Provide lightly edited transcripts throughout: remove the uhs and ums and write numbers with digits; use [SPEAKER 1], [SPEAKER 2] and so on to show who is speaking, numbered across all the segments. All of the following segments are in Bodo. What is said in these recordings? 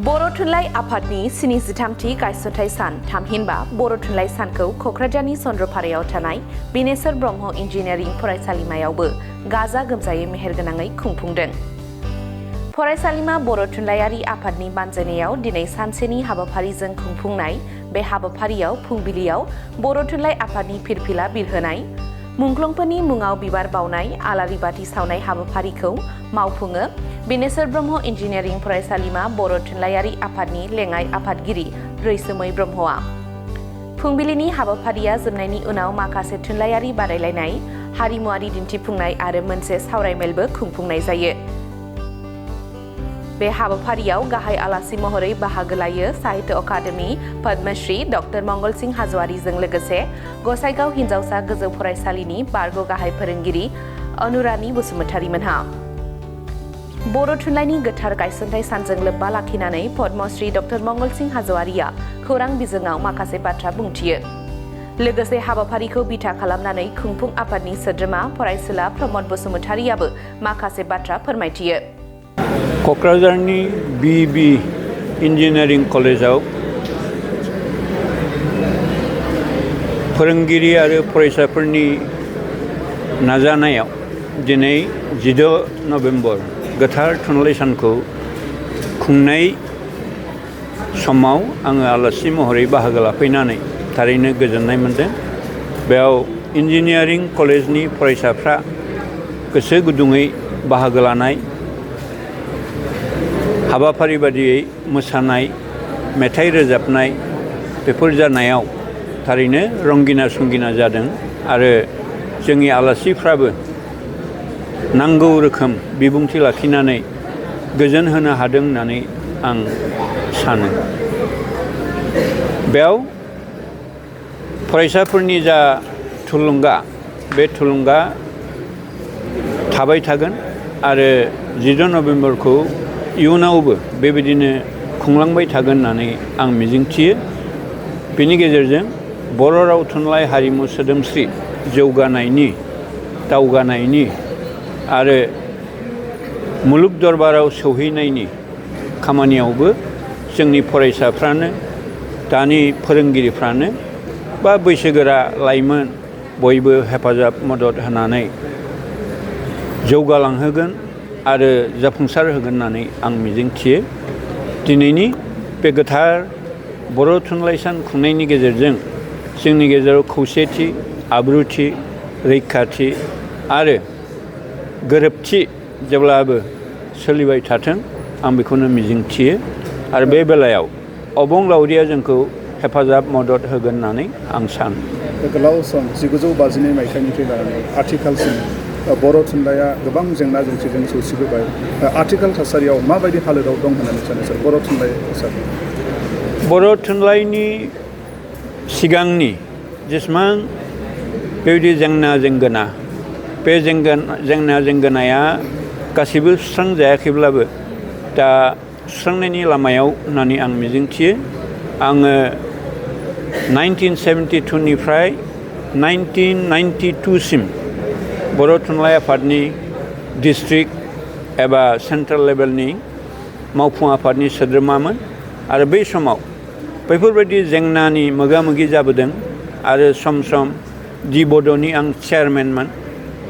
[SPEAKER 1] बर' थुनलाइ आफादनि 73थि गायसनथाइ सान थामहिनबा बर' थुनलाइ सानखौ क'क्राझारनि चन्द्रपारायाव थानाय बिनेश्वर ब्रह्म इन्जिनियारिं फरायसालिमायावबो गाजा गोमजायै मेहेरगोनाङै खुंफुंदों। फरायसालिमा बर' थुनलाइयारि आफादनि बानजायनायाव दिनै सानसेनि हाबाफारिजों खुंफुंनाय बे हाबाफारियाव फुंबिलियाव बर' थुनलाइ आफादनि फिरफिला बिरहोनाय, मुंख्लंफोरनि मुङाव बिबार बावनाय, आलारि बाथि सावनाय हाबाफारिखौ मावफुङो बिनेश्वर ब्रह्म इन्जिनियारिं फरायसालिमा बर' थुनलाइयारि आफादनि लेङाइ आफादगिरि रैसुमै ब्रह्मआ। फुंबिलिनि हाबाफारिया जोबनायनि उनाव माखासे थुनलाइयारि बादायलायनाय, हारिमुआरि दिन्थिफुंनाय आरो मोनसे सावरायमेलबो खुंफुंनाय जायो। बे हाबाफारियाव गाहाय आलासि महरै बाहागो लायो साहित्य अकादेमि पद्मश्री डक्टर मंगलसिं हाज'वारिजों लोगोसे गसाइगाव हिनजावसा गोजौ फरायसालिनि बारग' गाहाय फोरोंगिरि अनुरानी बसुमतारी मोनहा। बर' थुनलाइनि गोथार गायसनथाइ सानजों लोब्बा लाखिनानै पद्मश्री डक्टर मंगलसिं हाज'वारिया खौरां बिजोङाव माखासे बाथ्रा बुंथियो। लोगोसे हाबाफारिखौ बिथा खालामनानै खुंफुं आफादनि सोद्रोमा फरायसुला प्रमद बसुमतारीयाबो माखासे बाथ्रा फोरमायथियो।
[SPEAKER 2] क'क्राझारनि बि इन्जिनियारिं कलेजाव फोरोंगिरि आरो फरायसाफोरनि नाजानायाव दिनै 16 नभेम्बर गोथार थुनलाइ सानखौ खुंनाय समाव आङो आलासि महरै बाहागो लाफैनानै थारैनो गोजोननाय मोनदों। बेयाव इन्जिनियारिं कलेजनि फरायसाफ्रा गोसो गुदुङै बाहागो लानाय, हाबाफारि बादियै मोसानाय, मेथाइ रोजाबनाय बेफोर जानायाव थारैनो रंगिना संगिना जादों आरो जोंनि आलासिफ्राबो नांगौ रोखोम बिबुंथि लाखिनानै गोजोन होनो हादों होननानै आं सानो। बेयाव फरायसाफोरनि जा थुलुंगा, बे थुलुंगा थाबाय थागोन आरो 16 नभेम्बरखौ इयुनावबो बेबायदिनो खुंलांबाय थागोन होननानै आं मिजिंथियो। बेनि गेजेरजों बर' राव थुनलाइ हारिमु सोदोमस्रि जौगानायनि, दावगानायनि आरो मुलुग दरबाराव सौहैनायनि खामानियावबो जोंनि फरायसाफ्रानो, दानि फोरोंगिरिफ्रानो बा बैसोगोरा लाइमोन बयबो हेफाजाब मदद होनानै जौगालांहोगोन आरो जाफुंसार होगोन होननानै आं मिजिंथियो। दिनैनि बे गोथार बर' थुनलाइ सान खुंनायनि गेजेरजों जोंनि गेजेराव खौसेथि, आब्रुथि, रैखाथि आरो गोरोबथि जेब्लाबो सोलिबाय थाथों आं बेखौनो मिजिंथियो आरो बे बेलायाव अबं लावरिया जोंखौ हेफाजाब मदद होगोन होननानै आं सानो।
[SPEAKER 3] गोलाव सम 1952 मायथाइनिफ्राय लानानै आथिखालसिम बर' थुनलाइया गोबां जेंना जेंसिजों सौसिबोबाय। आथिखाल थासारियाव माबायदि हालोदाव दं होननानै सानो सार बर' थुनलाइ थासारि?
[SPEAKER 2] बर' थुनलाइनि सिगांनि जेसेबां बेबायदि जेंना जेंगोना, बे जेंना जेंगोनाया गासैबो सुस्रांजायाखैब्लाबो दा सुस्रांनायनि लामायाव होननानै आं मिजिंथियो। आङो 1972 निफ्राय 1992 सिम बर' थुनलाइ आफादनि डिस्ट्रिक्ट एबा सेन्ट्रेल लेभेलनि मावफुं आफादनि सोद्रोमामोन आरो बै समाव बैफोरबायदि जेंनानि मोगा मोगि जाबोदों आरो सम सम दि बड'नि आं चेयारमेनमोन।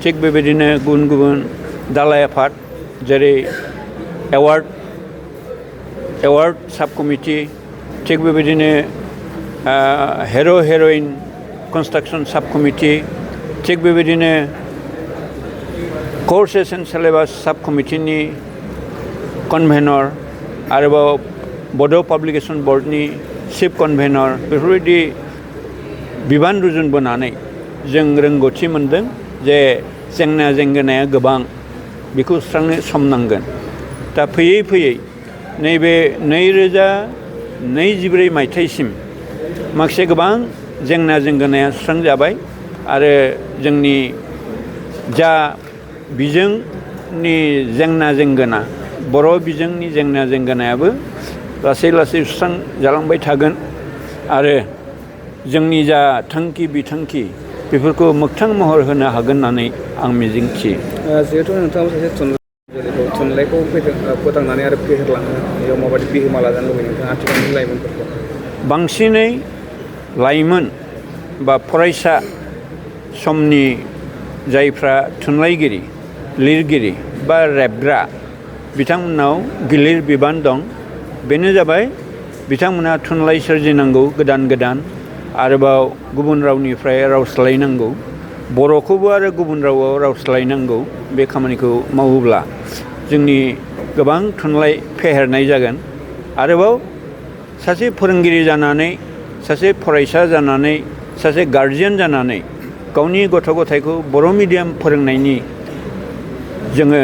[SPEAKER 2] थिग बेबायदिनो गुबुन गुबुन दालाइ आफाद जेरै एवार्ड साब कमिटि, थिग बेबायदिनो हेर'इन कनस्ट्राक्सन साब कमिटि, थिग बेबायदिनो कर्सेस एन्ड सिलेबास साब कमिटिनि कनभेनर, आरोबाव बड' पाब्लिकेसन बर्डनि चिफ कनभेनर, बेफोरबायदि बिबान रुजुनबोनानै जों रोंगौथि मोनदों जे जेंना जेंगोनाया गोबां, बेखौ सुस्रांनो सम नांगोन। दा फैयै फैयै नैबे 2024 मायथाइसिम माखासे गोबां जेंना जेंगोनाया सुस्रांजाबाय आरो जोंनि जा बिजोंनि जेंना जेंगोना, बर' बिजोंनि जेंना जेंगोनायाबो लासै लासै सुस्रांजालांबाय थागोन आरो जोंनि जा थांखि बिथांखि बेफोरखौ मोगथां महर होनो हागोन होननानै आं मिजिंथियो।
[SPEAKER 4] जिहेतु नोंथाङा सासे थुनलाइखौ फोथांनानै आरो फेहेरलांनो बेयाव माबायदि बिहोमा लाजानो लुबैयो नोंथाङा आथिखालनि लाइमोनफोरखौ?
[SPEAKER 2] बांसिनै लाइमोन बा फरायसा समनि जायफ्रा थुनलाइगिरि लिरगिरि बा रेबग्रा बिथांमोननाव गिलिर बिबान दं। बेनो जाबाय बिथांमोना थुनलाइ सोरजिनांगौ गोदान गोदान, आरोबाव गुबुन रावनिफ्राय राव सोलायनांगौ, बर'खौबो आरो गुबुन रावाव राव सोलायनांगौ। बे खामानिखौ मावोब्ला जोंनि गोबां थुनलाइ फेहेरनाय जागोन। आरोबाव सासे फोरोंगिरि जानानै, सासे फरायसा जानानै, सासे गार्जियान जानानै गावनि गथ' गथायखौ बर' मिडियाम फोरोंनायनि जोङो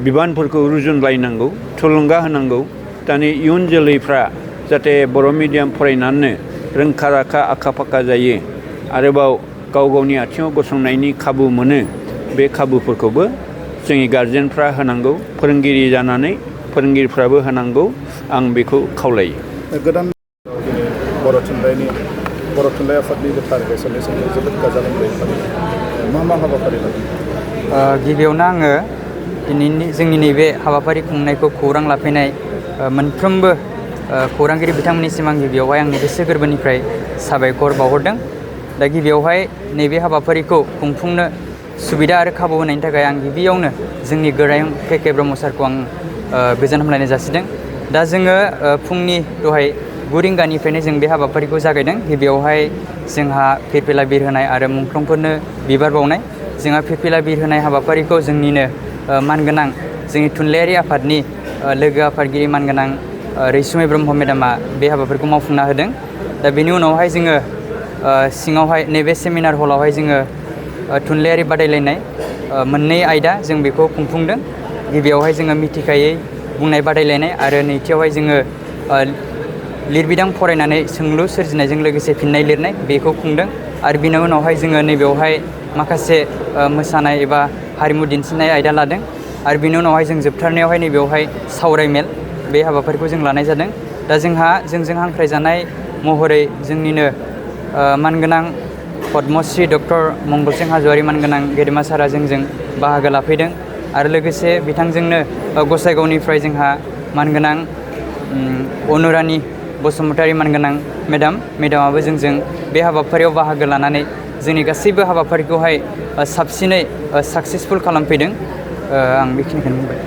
[SPEAKER 2] बिबानफोरखौ रुजुनलायनांगौ, थुलुंगा होनांगौ। दानि इयुन जोलैफ्रा जाहाथे बर' मिडियाम फरायनानै रोंखा राखा आखा फाखा जायो, आरोबाव गाव गावनि आथिङाव गसंनायनि खाबु मोनो, बे खाबुफोरखौबो जोंनि गार्जेनफ्रा होनांगौ, फोरोंगिरि जानानै फोरोंगिरिफ्राबो होनांगौ। आं बेखौ खावलायो।
[SPEAKER 3] गोदान बर' थुनलाइ आफादनि गोथार गायसननाय समाव जोबोद गाजा गोमजायै फालियो। मा हाबाफारि लादों?
[SPEAKER 5] गिबियावनो आङो दिनैनि जोंनि नैबे हाबाफारि खुंनायखौ खौरां लाफैनाय मोनफ्रोमबो खौरांगिरि बिथांमोननिसिम आं गिबियावहाय आंनि गोसो गोरबोनिफ्राय साबायखर बावहरदों। दा गिबियावहाय नैबे हाबाफारिखौ खुंफुंनो सुबिदा आरो खाबु होनायनि थाखाय आं गिबियावनो जोंनि गोरायुं के ब्रह्म सारखौ आं गोजोन हामलायनाय जासिदों। दा जोङो फुंनि दहाय 9 रिंगानिफ्रायनो जों बे हाबाफारिखौ जागायदों। गिबियावहाय जोंहा फिरफिला बिर होनाय आरो मुंख्लंफोरनो बिबार बावनाय। जोंहा फिरफिला बिर होनाय हाबाफारिखौ जोंनिनो मानगोनां जोंनि थुनलाइयारि आफादनि लोगो आफादगिरि मानगोनां रैसुमै ब्रह्म मेडामा बे हाबाफारिखौ मावफुंना होदों। दा बेनि उनावहाय जोङो सिङावहाय नैबे सेमिनार हलावहाय जोङो थुनलाइयारि बादायलायनाय मोननै आयदा जों बेखौ खुंफुंदों। गिबियावहाय जोङो मिथिखायै बुंनाय बादायलायनाय आरो नैथियावहाय जोङो लिरबिदां फरायनानै सोंलु सोरजिनायजों लोगोसे फिननाय लिरनाय बेखौ खुंदों। आरो बिनि उनावहाय जोङो नैबेयावहाय माखासे मोसानाय एबा हारिमु दिन्थिनाय आयदा लादों। आरो बिनि उनावहाय जों जोबथारनायावहाय नैबेयावहाय सावरायमेल बे हाबाफारिखौ जों लानाय जादों। दा जोंहा जोंजों हांख्रायजानाय महरै जोंनिनो मानगोनां पद्मश्री डक्टर मंगलसिं हाज'वारि मानगोनां गेदेमा सारा जोंजों बाहागो लाफैदों। आरो लोगोसे बिथांजोंनो गसाइगावनिफ्राय जोंहा मानगोनां अनुरानि बसुमतारी मानगोनां मेडामाबो जोंजों बे हाबाफारियाव बाहागो लानानै जोंनि गासैबो हाबाफारिखौहाय साबसिनै साक्सेसफुल खालामफैदों। आं बेखिनिखौनो बुंबाय।